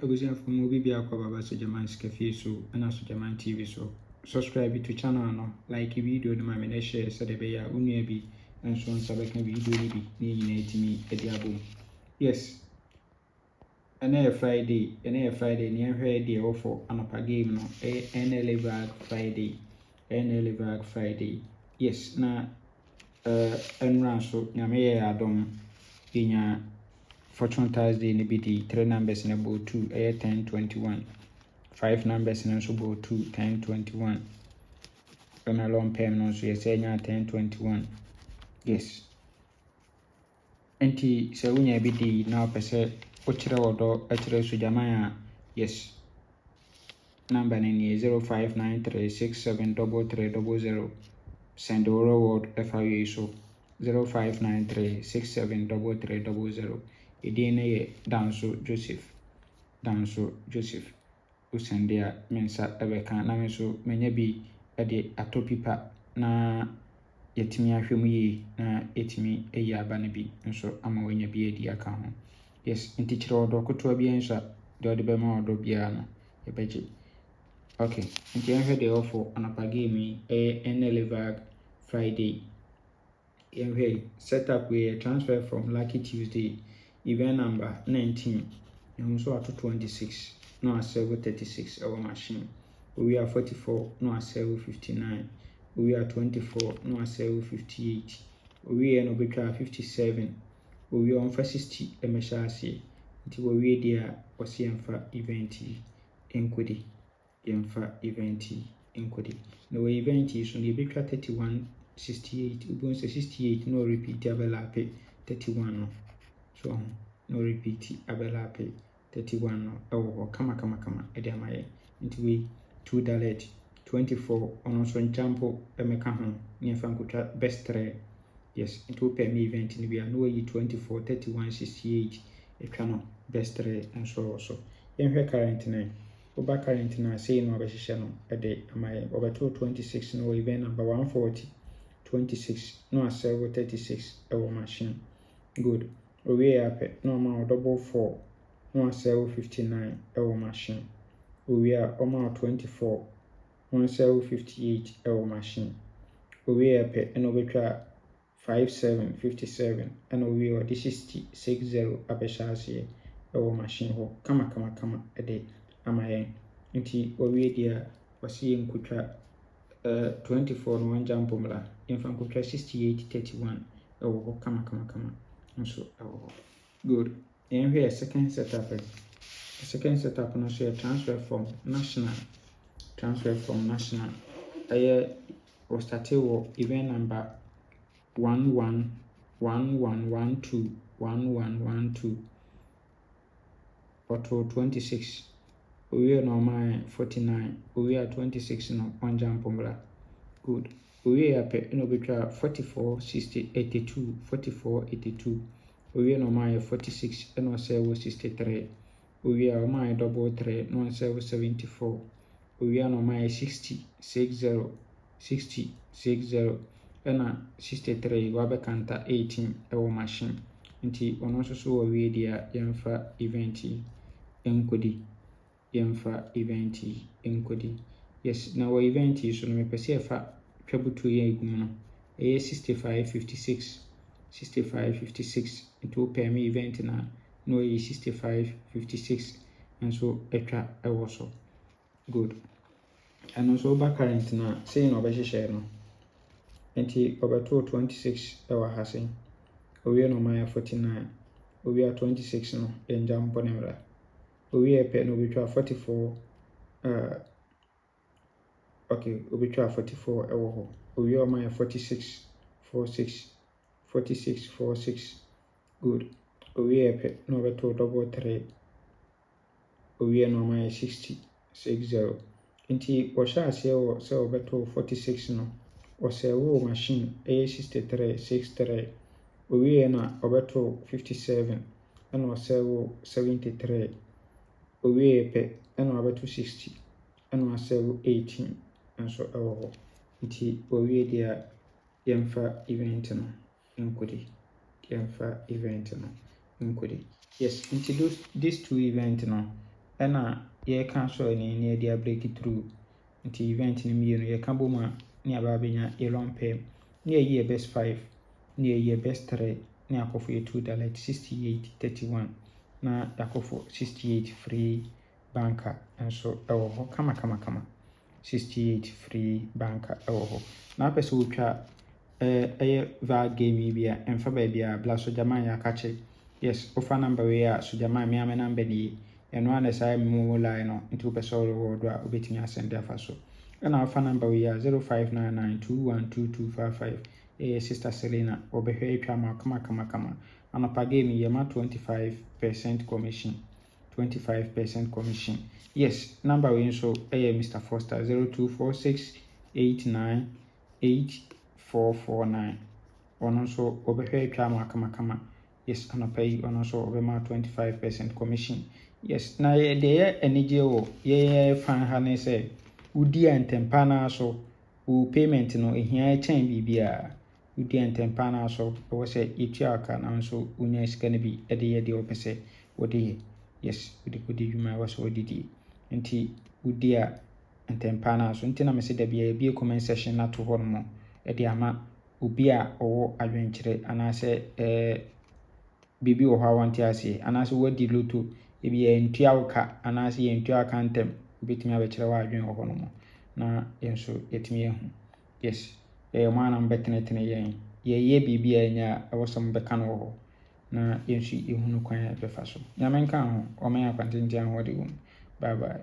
abusuafo mo bi akwa baba Sojaman Cafe so na Sojaman TV so subscribe to channel no, like video no ma me share so de be ya unua bi nso nsa beka video ni bi ni nyina etimi edi abom. Yes, ene Friday ni ehwe de ofo anapa game no NLA Bag Friday. Yes, na enran so nyame ye adom inya Fortune Thursday ni bi di 3 numbers na bo 2 1021, 5 numbers na so bo 2 1021, and long pen no so yes nya 1021. Yes, enti se wunya bi di na opese o kire wodo a kire Sojaman a yes number ni 0593673300 send the reward FIA so 0593673300. Edin ye Danso Joseph usende a mensa ebeka na me so menya bi de atopipa na yetimi ahwemu yi na etimi eyi aba na bi nso ama wenya bi edi aka ho. Yes, nti kire odo kotoa bi ensa de ode be ma odo bia no ebeje. Okay, nti enhwe de ofo anapa game NLA Friday. Enhwe setup we transfer from Lucky Tuesday, event number 19, and so at 26, no serve 36 our machine. We are 44, no serve 59. We are 24, no serve 58. We are no betra 57. We are on for 60 emeshasi. Nti we dia wasi emfa event enkodi. Yemfa event enkodi. No event so ni betra 31 68. We say 68 no repeat abelape 31 no. So no repeat abelape 31 no. Oh kama ede amaye. Nti we 2 dalet 24 ono so njampo emeka ho ni fa nkutra best 3. Yes, it will pay me event ni bia no yi 24 31 68 etwa no best 3 and so. Yenhwe current na oba current na say no abehye no ede amaye obeto 26 no event number 140 26 no serve 36 our machine. Good. We are no amount double 4 no serve 59 our machine. We are amount 24 no serve 58 our machine. We are no betra 57 57 and we are this is 60 abeshase our machine ho kama ede amaye. Nti we dia wasi nkutra 24 no jump mla in fan kutra 68 31 ewo kama nso ewo. Good. And here second setup. The second setup no so transfer from national. We started with event number 1112 auto 26. We are normal 49. We are 26 no one jump mla. Good. We are no betra 44 60 82 44 82. We are normal 46 and no serve 63. We are my double 3 no serve 74. We are normal 60 60 and 63 wabe kanta 18 ewo machine. Nti ono so we dia yemfa event enkodi. Yes, now our event is so me pese fa twabutu ye igum no 65 56 it will pay me event na no 65 56 and so etwa ewo so. Good. And also back current na say no be share no nti obeto 26 ewa hase. We no my 49. We are 26 no enjam bonemra. We are no betwa 44 okay, we betwa 44 ewo ho. We are my 46 46 good. We are no beto double 3. We are no my 60 nti washa ase wo se obeto 46 no o se wo machine 63 we na obeto 57 and o se wo 73 we and obeto 60 and o se wo 18 and so ewo. Nti we dia yemfa event no nkodi. Yes, into these two events no ɛna yɛka so ne yɛde abreak through nti event no mmienu yɛka bɔ mu a ne aba abɛnya yellow pair ne yɛyi yɛ best 5 ne yɛyi yɛ best 3 ne akɔfo yɛ 2 direct 68-31 na yakɔfo 68 free banker nso ɛwɔ hɔ kama 68 free banker ɛwɔ hɔ na apɛ sɛ wotwa ɛyɛ VAR game yi bi a ɛmfa baabi a bla Sogyaman yɛ akakye yes wofa number wei a Sogyaman me ame number ni ɛno a na saa mo line no nti wopɛ sɛ wɔwɔ do a wobɛtumi asɛnde afa so ɛna wofa number wei a 0599212255 ɛyɛ Sister Selena wɔbɛhwɛ atwa ma kama anɔpa game yi yɛma 25% commission 25% commission yes number wei nso ɛyɛ Mr. Foster 0246898449 ɔno nso wɔbɛhwɛ atwa ma kama yes anɔpa yi ɔno nso wɔbɛma 25% commission yes na deɛ yɛ anigye wɔ yɛyɛ fan ha ne sɛ wodi a ntempa na so wo payment no ehia kyɛn bibia wodi a ntempa na so ɛwɔ sɛ yɛtua aka na nso wonya sika no bi ɛde yɛ deɛ wɔpɛ sɛ wɔde yɛ yes wodi kodi dwuma ɛwɔ sɛ wɔde die nti wodi a ntempa na so nti na mese da bia bi comment section na to hɔ no mo ɛde ama obi a ɔwɔ adwenkyerɛ anaasɛ bibi wɔ hɔ a wɔnte aseɛ anaasɛ wadi loto ebi yɛ ntua woka anaasɛ yɛ ntua aka ntem wobɛtumi abɛkyerɛ wɔ adwen wɔ hɔ no mo na yɛnso yɛtumi ehu yes mo ana mbɛtenetene yɛyɛ biribi a ɛnya a ɛwɔ sɛ mbɛka no wɔ hɔ na yɛnso yɛhu no kwan a ɛbɛfa so nyame nka ho ɔman akwantenten ahoɔden wɔ mu bye bye